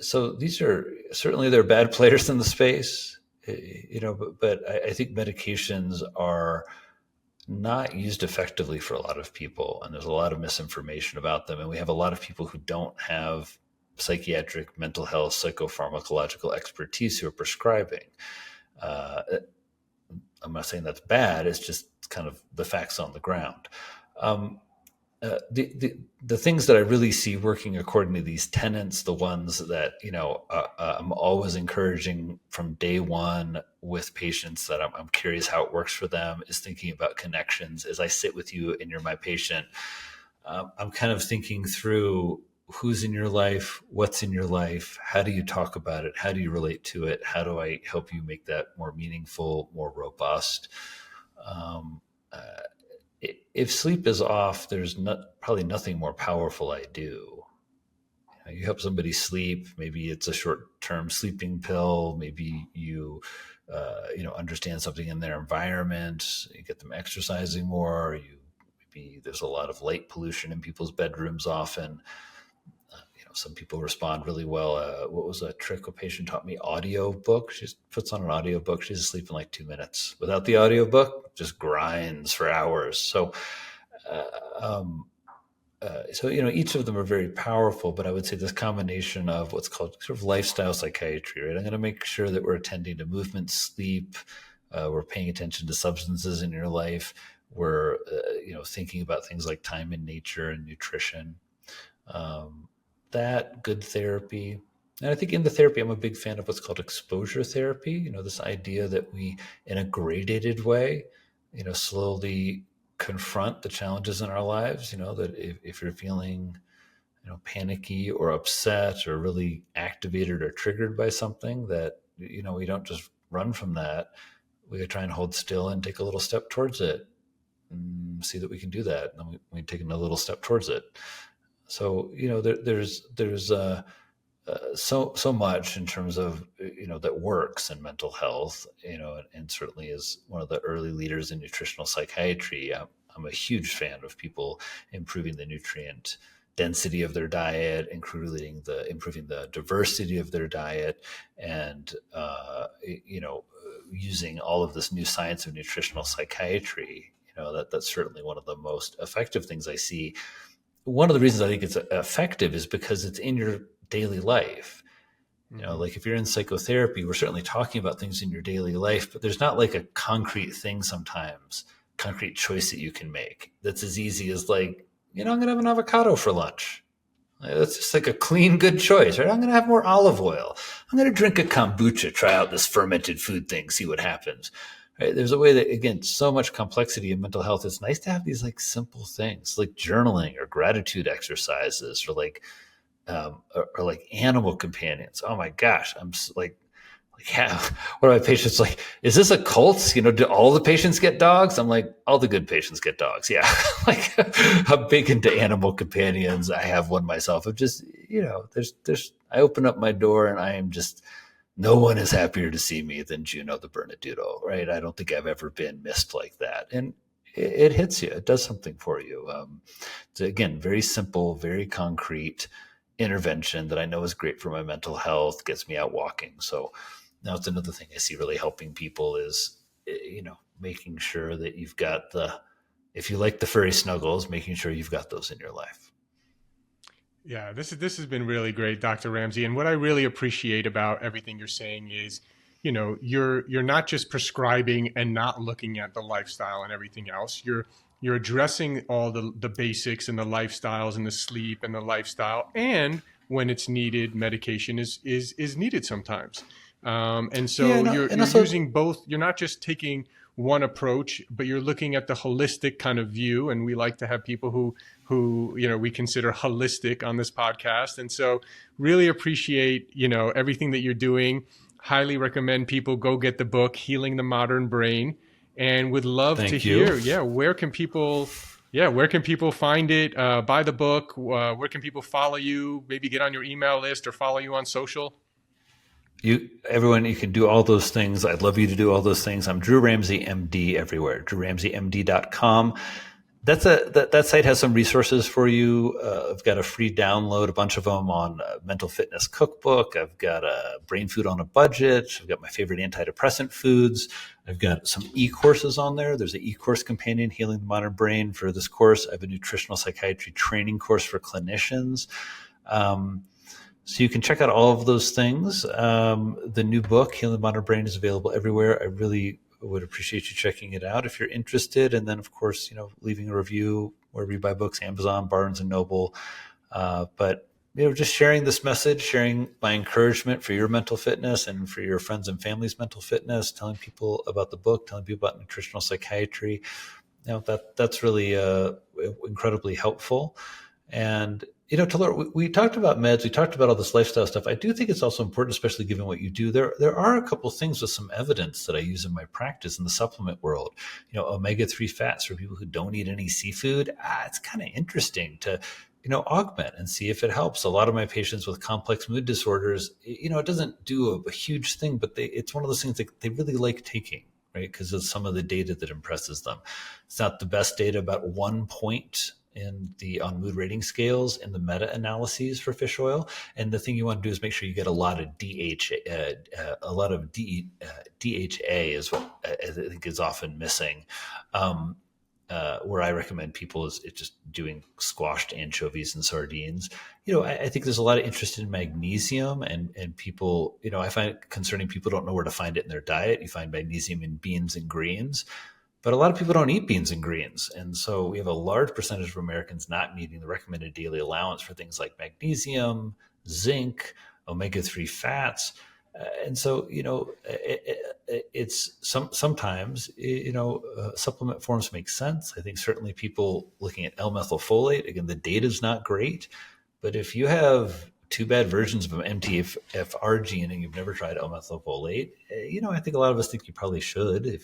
So these are certainly, there are bad players in the space. But I think medications are not used effectively for a lot of people, and there's a lot of misinformation about them. And we have a lot of people who don't have psychiatric, mental health, psychopharmacological expertise who are prescribing. I'm not saying that's bad. It's just kind of the facts on the ground. The things that I really see working according to these tenets, the ones that I'm always encouraging from day one with patients that I'm curious how it works for them, is thinking about connections. As I sit with you and you're my patient, I'm kind of thinking through who's in your life, what's in your life, how do you talk about it, how do you relate to it, how do I help you make that more meaningful, more robust. If sleep is off, there's probably nothing more powerful I do. You help somebody sleep. Maybe it's a short-term sleeping pill. Maybe you, understand something in their environment. You get them exercising more. Maybe there's a lot of light pollution in people's bedrooms often. Some people respond really well. What was a trick a patient taught me? Audio book. She puts on an audio book. She's asleep in like 2 minutes. Without the audio book, just grinds for hours. So each of them are very powerful, but I would say this combination of what's called sort of lifestyle psychiatry, right? I'm going to make sure that we're attending to movement, sleep. We're paying attention to substances in your life. We're, thinking about things like time in nature and nutrition. That good therapy. And I think in the therapy, I'm a big fan of what's called exposure therapy. This idea that we, in a gradated way, slowly confront the challenges in our lives. That if you're feeling, panicky or upset or really activated or triggered by something, that, we don't just run from that. We try and hold still and take a little step towards it and see that we can do that. And then we take another little step towards it. So, there's so much in terms of, that works in mental health, and certainly as one of the early leaders in nutritional psychiatry, I'm a huge fan of people improving the nutrient density of their diet, improving the diversity of their diet, and using all of this new science of nutritional psychiatry. That's certainly one of the most effective things I see. One of the reasons I think it's effective is because it's in your daily life. Like if you're in psychotherapy, we're certainly talking about things in your daily life, but there's not like a concrete thing sometimes, concrete choice that you can make that's as easy as like, I'm going to have an avocado for lunch. That's just like a clean, good choice, right? I'm going to have more olive oil. I'm going to drink a kombucha, try out this fermented food thing, see what happens. Right? There's a way that, again, so much complexity in mental health. It's nice to have these like simple things like journaling or gratitude exercises or like animal companions. Oh my gosh. Yeah, one of my patients like, is this a cult? Do all the patients get dogs? I'm like, all the good patients get dogs. Yeah. Like I'm big into animal companions. I have one myself. Of just, I open up my door and I am just, no one is happier to see me than Juno the Bernedudo, right? I don't think I've ever been missed like that. And it hits you. It does something for you. It's, again, very simple, very concrete intervention that I know is great for my mental health, gets me out walking. So now it's another thing I see really helping people is, making sure that you've got if you like the furry snuggles, making sure you've got those in your life. Yeah, this has been really great, Dr. Ramsey. And what I really appreciate about everything you're saying is, you're not just prescribing and not looking at the lifestyle and everything else. You're addressing all the basics and the lifestyles and the sleep and the lifestyle. And when it's needed, medication is needed sometimes. And so you're also using both. You're not just taking one approach, but you're looking at the holistic kind of view. And we like to have people who we consider holistic on this podcast. And so really appreciate, everything that you're doing. Highly recommend people go get the book, Healing the Modern Brain, and would love to hear, where can people find it, buy the book? Where can people follow you, maybe get on your email list or follow you on social? Everyone, you can do all those things. I'd love you to do all those things. I'm Drew Ramsey, MD everywhere, drewramseymd.com. That site has some resources for you. I've got a free download, a bunch of them on mental fitness cookbook. I've got a brain food on a budget. I've got my favorite antidepressant foods. I've got some e-courses on there. There's an e-course companion, Healing the Modern Brain. For this course, I have a nutritional psychiatry training course for clinicians. So you can check out all of those things. The new book, Healing the Modern Brain, is available everywhere. I really would appreciate you checking it out if you're interested. And then, of course, leaving a review wherever you buy books, Amazon, Barnes and Noble. But, just sharing this message, sharing my encouragement for your mental fitness and for your friends and family's mental fitness, telling people about the book, telling people about nutritional psychiatry. That's really incredibly helpful. And, we talked about meds, we talked about all this lifestyle stuff. I do think it's also important, especially given what you do. There are a couple of things with some evidence that I use in my practice in the supplement world. Omega-3 fats for people who don't eat any seafood. It's kind of interesting to, augment and see if it helps. A lot of my patients with complex mood disorders, it doesn't do a huge thing, but it's one of those things that they really like taking, right? Because of some of the data that impresses them. It's not the best data about 1 point on mood rating scales in the meta-analyses for fish oil. And the thing you want to do is make sure you get a lot of DHA. DHA is what I think is often missing. Where I recommend people is just doing squashed anchovies and sardines. I think there's a lot of interest in magnesium and people, I find it concerning people don't know where to find it in their diet. You find magnesium in beans and greens. But a lot of people don't eat beans and greens. And so we have a large percentage of Americans not meeting the recommended daily allowance for things like magnesium, zinc, omega-3 fats. And so, it's sometimes, supplement forms make sense. I think certainly people looking at L-methylfolate, again, the data is not great. But if you have two bad versions of an MTHFR gene and you've never tried L-methylfolate, I think a lot of us think you probably should.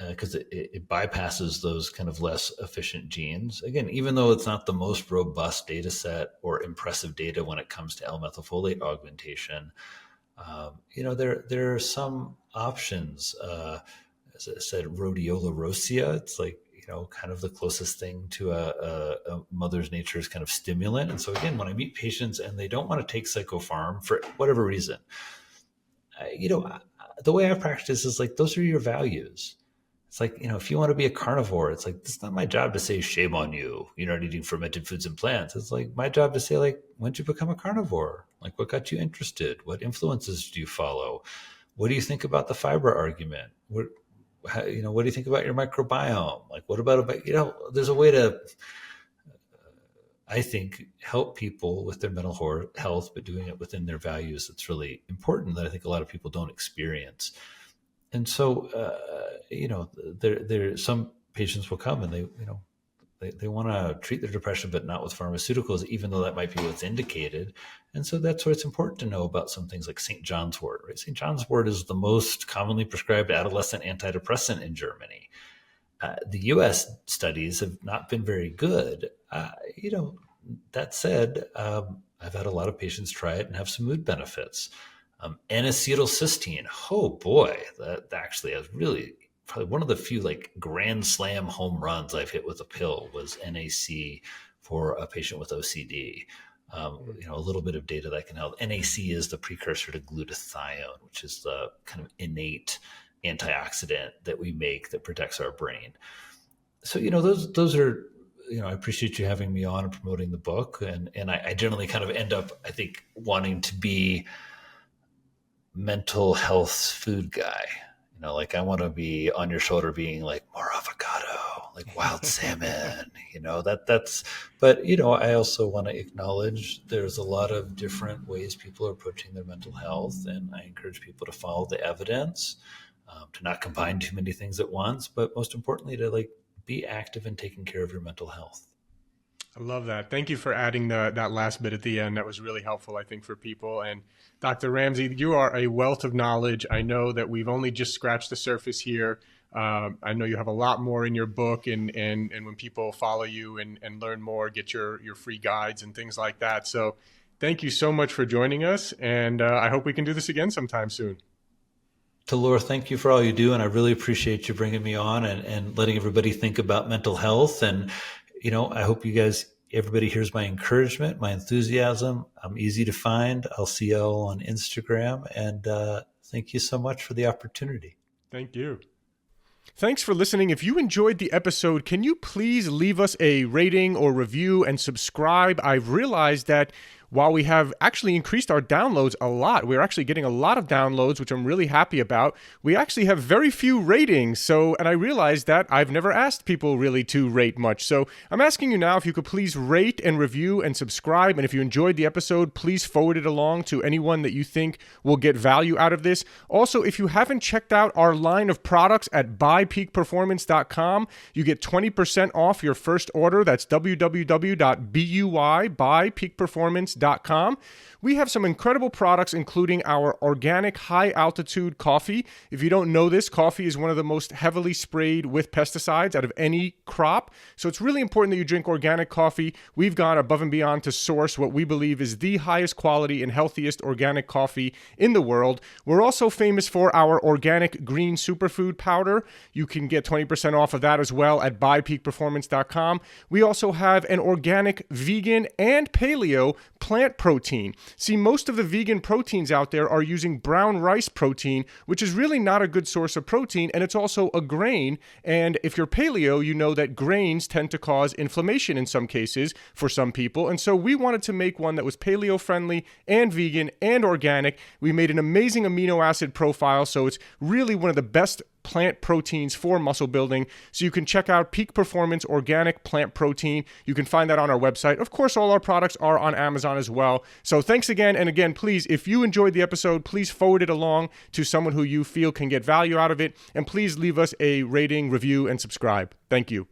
because it bypasses those kind of less efficient genes. Again, even though it's not the most robust data set or impressive data when it comes to L-methylfolate augmentation, there are some options. As I said, rhodiola rosea, it's like, kind of the closest thing to a mother's nature's kind of stimulant. And so again, when I meet patients and they don't want to take psychopharm for whatever reason, the way I practice is like, those are your values. It's like, if you want to be a carnivore, it's like, it's not my job to say, shame on you, you're not eating fermented foods and plants. It's like my job to say, like, when did you become a carnivore? Like, what got you interested? What influences do you follow? What do you think about the fiber argument? What do you think about your microbiome? Like, what about, there's a way to, I think, help people with their mental health, but doing it within their values. That's really important, that I think a lot of people don't experience. And so, there some patients will come and they want to treat their depression, but not with pharmaceuticals, even though that might be what's indicated. And so that's why it's important to know about some things like St. John's wort, right? St. John's wort is the most commonly prescribed adolescent antidepressant in Germany. The US studies have not been very good. That said, I've had a lot of patients try it and have some mood benefits. N-acetylcysteine, oh boy, that actually has really probably one of the few like grand slam home runs I've hit with a pill was NAC for a patient with OCD. A little bit of data that can help. NAC is the precursor to glutathione, which is the kind of innate antioxidant that we make that protects our brain. So, those are, I appreciate you having me on and promoting the book. And I generally kind of end up, I think, wanting to be mental health food guy. Like I want to be on your shoulder being like, more avocado, like wild salmon, but I also want to acknowledge there's a lot of different ways people are approaching their mental health. And I encourage people to follow the evidence, to not combine too many things at once, but most importantly, to be active in taking care of your mental health. I love that. Thank you for adding that last bit at the end. That was really helpful, I think, for people. And Dr. Ramsey, you are a wealth of knowledge. I know that we've only just scratched the surface here. I know you have a lot more in your book, and when people follow you and learn more, get your free guides and things like that. So thank you so much for joining us. And I hope we can do this again sometime soon. Talor, thank you for all you do. And I really appreciate you bringing me on and letting everybody think about mental health. And I hope everybody hears my encouragement, my enthusiasm. I'm easy to find. I'll see you all on Instagram. And thank you so much for the opportunity. Thank you. Thanks for listening. If you enjoyed the episode, can you please leave us a rating or review and subscribe? I've realized that while we have actually increased our downloads a lot, we're actually getting a lot of downloads, which I'm really happy about. We actually have very few ratings. And I realized that I've never asked people really to rate much. So I'm asking you now if you could please rate and review and subscribe. And if you enjoyed the episode, please forward it along to anyone that you think will get value out of this. Also, if you haven't checked out our line of products at buypeakperformance.com, you get 20% off your first order. That's www.buypeakperformance.com. We have some incredible products, including our organic high-altitude coffee. If you don't know this, coffee is one of the most heavily sprayed with pesticides out of any crop. So it's really important that you drink organic coffee. We've gone above and beyond to source what we believe is the highest quality and healthiest organic coffee in the world. We're also famous for our organic green superfood powder. You can get 20% off of that as well at buypeakperformance.com. We also have an organic vegan and paleo plant protein. See, most of the vegan proteins out there are using brown rice protein, which is really not a good source of protein, and it's also a grain. And if you're paleo, you know that grains tend to cause inflammation in some cases for some people. And so we wanted to make one that was paleo friendly and vegan and organic. We made an amazing amino acid profile, so it's really one of the best plant proteins for muscle building. So you can check out Peak Performance Organic Plant Protein. You can find that on our website. Of course, all our products are on Amazon as well. So thanks again. And again, please, if you enjoyed the episode, please forward it along to someone who you feel can get value out of it. And please leave us a rating, review, and subscribe. Thank you.